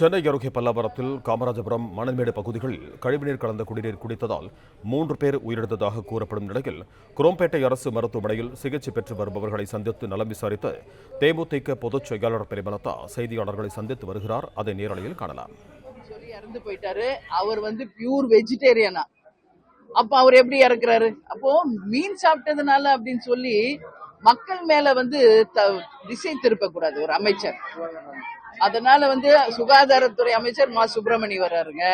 சென்னை அருகே பல்லாவரத்தில் காமராஜபுரம் மணல்மேடு பகுதிகளில் கழிவுநீர் கலந்த குடிநீர் குடித்ததால் 3 பேர் உயிரிழந்ததாக கூறப்படும் நிலையில் குரோம்பேட்டை அரசு மருத்துவமனையில் சிகிச்சை பெற்று வருபவர்களை சந்தித்து நலம் விசாரித்து தேமுதிக பொதுச் செயலாளர் பிரேமலதா செய்தியாளர்களை சந்தித்து வருகிறார். அதை நேரலையில் காணலாம். இறந்து போயிட்டாரு. அவர் பியூர் வெஜிடேரியனா. அப்ப அவர் எப்படி இறக்குறாரு? அப்போ மீன் சாப்பிட்டதுனால அப்படின்னு சொல்லி மக்கள் மேல திசை திருப்ப கூடாது ஒரு அமைச்சர். அதனால சுகாதாரத்துறை அமைச்சர் மா சுப்பிரமணி வர்றாருங்க,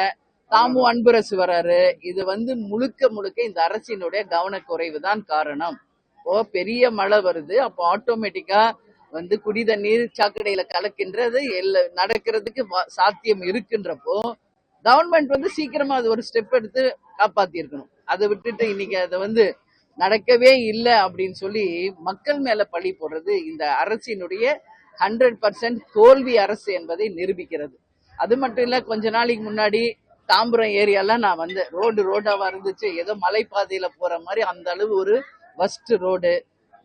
தாமு அன்பரசு வர்றாரு. இது முழுக்க முழுக்க இந்த அரசினுடைய கவனக்குறைவு தான் காரணம். இப்போ பெரிய மழை வருது, அப்போ ஆட்டோமேட்டிக்கா குடி தண்ணீர் சாக்கடையில கலக்கின்றது நடக்கிறதுக்கு சாத்தியம் இருக்குன்றப்போ கவர்மெண்ட் சீக்கிரமா அது ஒரு ஸ்டெப் எடுத்து காப்பாத்தி இருக்கணும். அதை விட்டுட்டு இன்னைக்கு அதை நடக்கவே இல்லை அப்படின்னு சொல்லி மக்கள் மேல பழி போடுறது இந்த அரசினுடைய 100% தோல்வி அரசு என்பதை நிரூபிக்கிறது. அது மட்டும் இல்ல, கொஞ்ச நாளைக்கு முன்னாடி தாம்பரம் ஏரியாலாம் நான் ரோடாவா இருந்துச்சு, ஏதோ மலைப்பாதையில போற மாதிரி அந்த அளவு ஒரு வஸ்ட் ரோடு.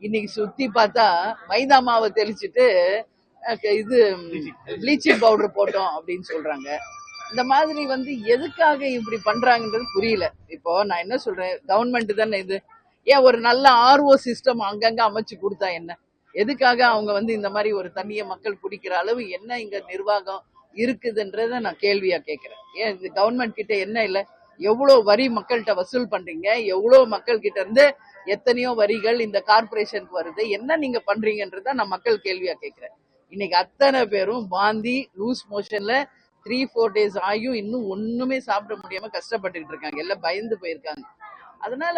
இன்னைக்கு சுத்தி பார்த்தா மைதா மாவை தெளிச்சுட்டு இது ப்ளீச்சிங் பவுடர் போட்டோம் அப்படின்னு சொல்றாங்க. இந்த மாதிரி எதுக்காக இப்படி பண்றாங்கன்றது புரியல. இப்போ நான் என்ன சொல்றேன், கவர்மெண்ட் தானே இது. ஏன் ஒரு நல்ல ஆர்ஓ சிஸ்டம் அங்கங்க அமைச்சு கொடுத்தா என்ன? எதுக்காக அவங்க இந்த மாதிரி ஒரு தண்ணியை மக்கள் குடிக்கிற அளவு என்ன இங்க நிர்வாகம் இருக்குதுன்றத நான் கேள்வியா கேட்கிறேன். ஏன் இந்த கவர்மெண்ட் கிட்ட என்ன இல்ல? எவ்வளவு வரி மக்கள்கிட்ட வசூல் பண்றீங்க? எவ்வளவு மக்கள் கிட்ட இருந்து எத்தனையோ வரிகள் இந்த கார்பரேஷனுக்கு வருது, என்ன நீங்க பண்றீங்கன்றத நான் மக்கள் கேள்வியா கேட்கிறேன். இன்னைக்கு அத்தனை பேரும் வாந்தி லூஸ் மோஷன்ல 3-4 days ஆகியும் இன்னும் ஒண்ணுமே சாப்பிட முடியாம கஷ்டப்பட்டுட்டு இருக்காங்க. எல்லாம் பயந்து போயிருக்காங்க. அதனால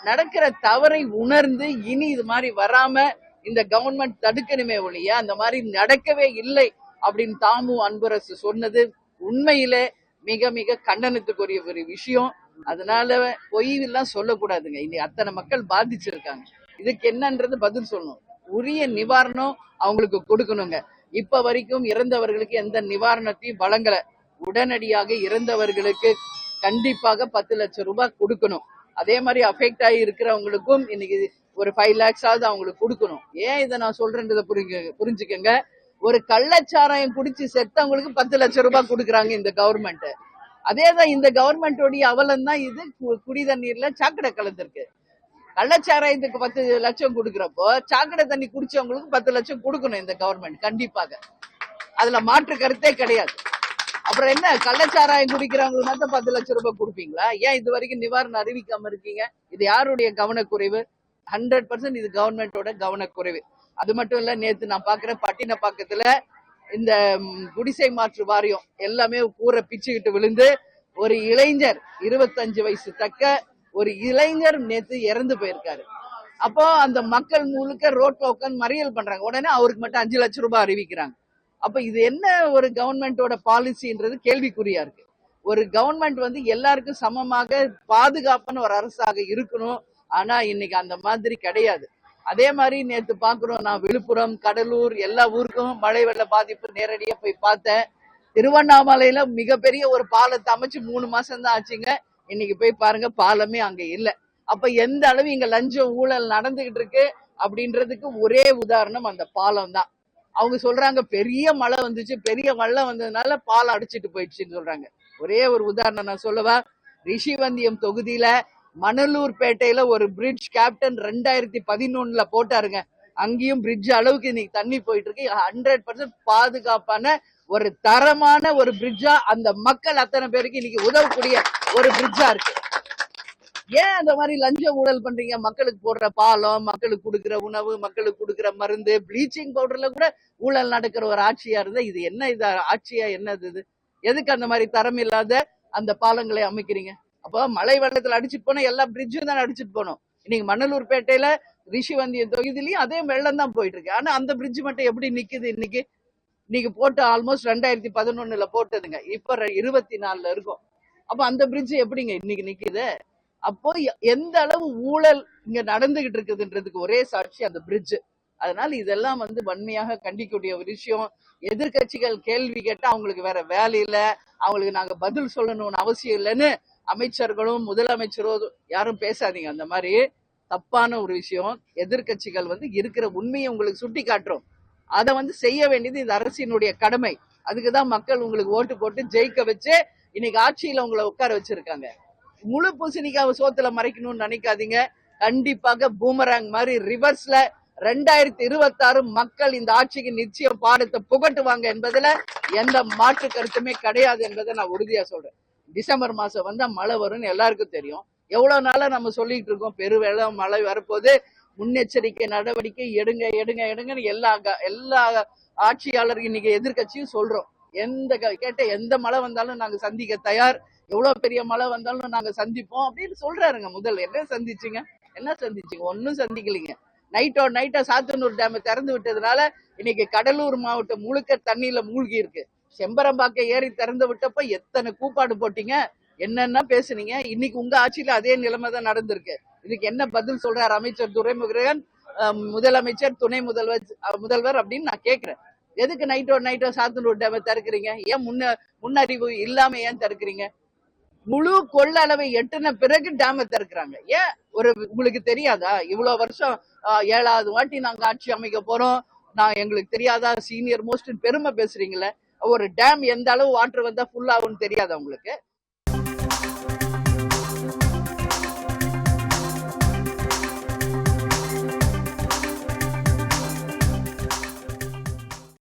நடக்கிற தவறை உணர்ந்து இனி இது மாதிரி வராம இந்த கவர்மெண்ட் தடுக்கணுமே ஒழிய அந்த மாதிரி நடக்கவே இல்லை அப்படின்னு தாமு அன்பரசு சொன்னது உண்மையிலே மிக மிக கண்டனத்துக்குரிய ஒரு விஷயம். அதனால பொய் எல்லாம் சொல்லக்கூடாதுங்க. இன்னைக்கு அத்தனை மக்கள் பாதிச்சிருக்காங்க. இதுக்கு என்னன்றது பதில் சொல்லணும். உரிய நிவாரணம் அவங்களுக்கு கொடுக்கணுங்க. இப்ப வரைக்கும் இறந்தவர்களுக்கு எந்த நிவாரணத்தையும் வழங்கல. உடனடியாக இறந்தவர்களுக்கு கண்டிப்பாக 10 லட்சம் ரூபாய் கொடுக்கணும். அதே மாதிரி அஃபெக்ட் ஆகி இருக்கிறவங்களுக்கும் இன்னைக்கு ஒரு 5 lakhs ஆகுது அவங்களுக்கு கொடுக்கணும். ஏன் இதை நான் சொல்றேன்றதை புரிஞ்சுக்கங்க. ஒரு கள்ளச்சாராயம் குடிச்சு செத்தவங்களுக்கு 10 லட்சம் ரூபாய் கொடுக்குறாங்க இந்த கவர்மெண்ட். அதேதான் இந்த கவர்மெண்டோடைய அவலம் தான் இது. குடி தண்ணீர்ல சாக்கடை கலந்துருக்கு. கள்ளச்சாராயத்துக்கு 10 லட்சம் கொடுக்குறப்போ சாக்கடை தண்ணி குடிச்சவங்களுக்கு 10 லட்சம் கொடுக்கணும் இந்த கவர்மெண்ட் கண்டிப்பாக. அதுல மாற்று கருத்தே கிடையாது. அப்புறம் என்ன, கள்ளச்சாராயம் குடிக்கிறவங்களுக்கு மட்டும் 10 லட்சம் ரூபாய் கொடுப்பீங்களா? ஏன் இது வரைக்கும் நிவாரணம் அறிவிக்காம இருக்கீங்க? இது யாருடைய கவனக்குறைவு? 100% இது கவர்மெண்டோட கவனக்குறைவு. அது மட்டும் இல்ல, நேத்து நான் பாக்குறேன் பட்டினப்பாக்கத்துல இந்த குடிசை மாற்று வாரியம் எல்லாமே கூரை பிச்சுக்கிட்டு விழுந்து ஒரு இளைஞர் 25 வயசு தக்க ஒரு இளைஞர் நேத்து இறந்து போயிருக்காரு. அப்போ அந்த மக்கள் முழுக்க ரோட்ல உட்காந்து மறியல் பண்றாங்க. உடனே அவருக்கு மட்டும் 5 லட்சம் ரூபாய் அறிவிக்கிறாங்க. அப்ப இது என்ன ஒரு கவர்மெண்டோட பாலிசின்றது கேள்விக்குறியா இருக்கு. ஒரு கவர்மெண்ட் எல்லாருக்கும் சமமாக பாதுகாப்பான ஒரு அரசாக இருக்கணும். ஆனா இன்னைக்கு அந்த மாதிரி கிடையாது. அதே மாதிரி நேத்து பாக்குறோம், நான் விழுப்புரம் கடலூர் எல்லா ஊருக்கும் மழை வெள்ள பாதிப்பு நேரடியா போய் பார்த்தேன். திருவண்ணாமலையில மிகப்பெரிய ஒரு பாலத்தை அமைச்சு 3 மாசம் தான் ஆச்சுங்க. இன்னைக்கு போய் பாருங்க, பாலமே அங்க இல்ல. அப்ப எந்த அளவு இங்க லஞ்சம் ஊழல் நடந்துகிட்டு இருக்கு அப்படின்றதுக்கு ஒரே உதாரணம் அந்த பாலம் தான். அவங்க சொல்றாங்க பெரிய மழை வந்துச்சு, பெரிய வெள்ளம் வந்ததுனால பாலம் அடிச்சிட்டு போயிடுச்சுன்னு சொல்றாங்க. ஒரே ஒரு உதாரணம் நான் சொல்லவா? ரிஷிவந்தியம் தொகுதியில மணலூர் பேட்டையில ஒரு பிரிட்ஜ் கேப்டன் 2011 போட்டாருங்க. அங்கேயும் பிரிட்ஜ் அளவுக்கு இன்னைக்கு தண்ணி போயிட்டு இருக்கு. 100% பாதுகாப்பான ஒரு தரமான ஒரு பிரிட்ஜா அந்த மக்கள் அத்தனை பேருக்கு இன்னைக்கு உதவக்கூடிய ஒரு பிரிட்ஜா இருக்கு. ஏன் அந்த மாதிரி லஞ்ச ஊழல் பண்றீங்க? மக்களுக்கு போடுற பாலம், மக்களுக்கு கொடுக்குற உணவு, மக்களுக்கு கொடுக்குற மருந்து, ப்ளீச்சிங் பவுடர்ல கூட ஊழல் நடக்கிற ஒரு ஆட்சியா இருந்தா இது என்ன? இது ஆட்சியா என்னது இது? எதுக்கு அந்த மாதிரி தரம் இல்லாத அந்த பாலங்களை அமைக்கிறீங்க? அப்போ மழை வெள்ளத்துல அடிச்சுட்டு போனா எல்லா பிரிட்ஜும் தான் அடிச்சுட்டு போனோம். இன்னைக்கு மணலூர் பேட்டையில ரிஷிவந்திய தொகுதியிலயும் அதே வெள்ளம் தான் போயிட்டு இருக்கு. ஆனா அந்த பிரிட்ஜ் மட்டும் எப்படி நிக்குது? இன்னைக்கு போட்டு ஆல்மோஸ்ட் 2011 போட்டதுங்க. இப்ப 24 இருக்கும். அப்ப அந்த பிரிட்ஜ் எப்படிங்க இன்னைக்கு நிக்குது? அப்போ எந்த அளவு ஊழல் இங்க நடந்துகிட்டு இருக்குதுன்றதுக்கு ஒரே சாட்சி அந்த பிரிட்ஜ். அதனால இதெல்லாம் வன்மையாக கண்டிக்கக்கூடிய ஒரு விஷயம். எதிர்கட்சிகள் கேள்வி கேட்டா அவங்களுக்கு வேற வேலை இல்ல, அவங்களுக்கு நாங்க பதில் சொல்லணும்னு அவசியம் இல்லைன்னு அமைச்சர்களும் முதலமைச்சரும் யாரும் பேசாதீங்க. அந்த மாதிரி தப்பான ஒரு விஷயம். எதிர்கட்சிகள் இருக்கிற உண்மையை உங்களுக்கு சுட்டி காட்டுறோம். அதை செய்ய வேண்டியது இந்த அரசினுடைய கடமை. அதுக்குதான் மக்கள் உங்களுக்கு ஓட்டு போட்டு ஜெயிக்க வச்சு இன்னைக்கு ஆட்சியில உங்களை உட்கார வச்சிருக்காங்க. முழு பூசணிக்காவை சோத்துல மறைக்கணும்னு நினைக்காதீங்க. கண்டிப்பாக பூமராங் மாதிரி ரிவர்ஸ்ல 2026 மக்கள் இந்த ஆட்சிக்கு நிச்சயம் பாடத்தை புகட்டுவாங்க என்பதுல எந்த மாற்று கருத்துமே கிடையாது என்பதை நான் உறுதியா சொல்றேன். டிசம்பர் மாசம் வந்தா மழை வரும்னு எல்லாருக்கும் தெரியும். எவ்வளவு நாளா நம்ம சொல்லிட்டு இருக்கோம் பெருவெள்ளம் மழை வரப்போது, முன்னெச்சரிக்கை நடவடிக்கை எடுங்க எடுங்க எடுங்கன்னு எல்லா ஆட்சியாளர்கள் இன்னைக்கு எதிர்கட்சியும் சொல்றோம். கேட்ட எந்த மழை வந்தாலும் நாங்க சந்திக்க தயார், எவ்வளவு பெரிய மழை வந்தாலும் நாங்க சந்திப்போம் அப்படின்னு சொல்றாருங்க. முதல்ல என்ன சந்திச்சீங்க? ஒன்னும் சந்திக்கலீங்க. நைட்டா சாத்தனூர் டேம் திறந்து விட்டதுனால இன்னைக்கு கடலூர் மாவட்டம் முழுக்க தண்ணியில மூழ்கி இருக்கு. செம்பரம்பாக்க ஏரி திறந்து விட்டப்ப எத்தனை கூப்பாடு போட்டீங்க, என்னென்ன பேசுனீங்க. இன்னைக்கு உங்க ஆட்சியில அதே நிலைமை தான் நடந்திருக்கு. இதுக்கு என்ன பதில் சொல்றாரு அமைச்சர் துரைமுருகன், முதலமைச்சர், துணை முதல்வர் அப்படின்னு நான் கேட்கிறேன். எதுக்கு நைட்டோ சாத்தனூர் டேம் திறக்கிறீங்க? ஏன் முன்னறிவு இல்லாம ஏன் திறக்கிறீங்க? முழு கொள்ளளவை எட்டுன பிறகு டேம திறக்கிறாங்க. ஏன் உங்களுக்கு தெரியாதா? இவ்வளவு வருஷம் 7வது வாட்டி நாங்க ஆட்சி அமைக்க போறோம், எங்களுக்கு தெரியாதா? சீனியர் மோஸ்ட் பெருமை பேசுறீங்களே. ஒரு டேம் எந்த அளவு வாட்டர் வந்தா ஃபுல் ஆகும்னு தெரியாதா உங்களுக்கு?